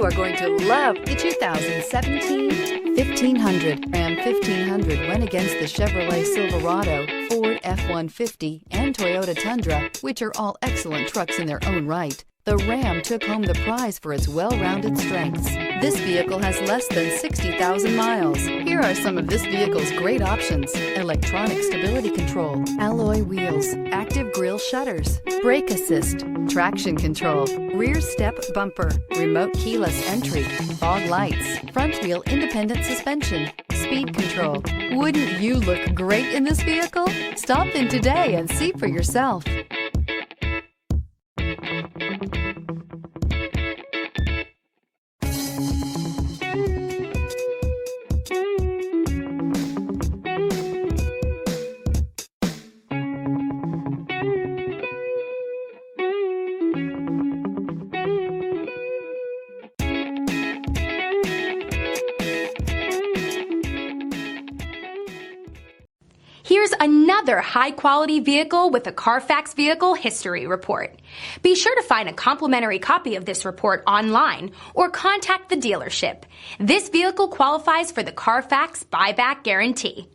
are going to love the 2017 1500. Ram 1500 went against the Chevrolet Silverado, Ford F-150, and Toyota Tundra, which are all excellent trucks in their own right. The Ram took home the prize for its well-rounded strengths. This vehicle has less than 60,000 miles. Here are some of this vehicle's great options: electronic stability control, alloy wheels, active grille shutters, brake assist, traction control, rear step bumper, remote keyless entry, fog lights, front wheel independent suspension, speed control. Wouldn't you look great in this vehicle? Stop in today and see for yourself. Here's another high-quality vehicle with a Carfax Vehicle History Report. Be sure to find a complimentary copy of this report online or contact the dealership. This vehicle qualifies for the Carfax Buyback Guarantee.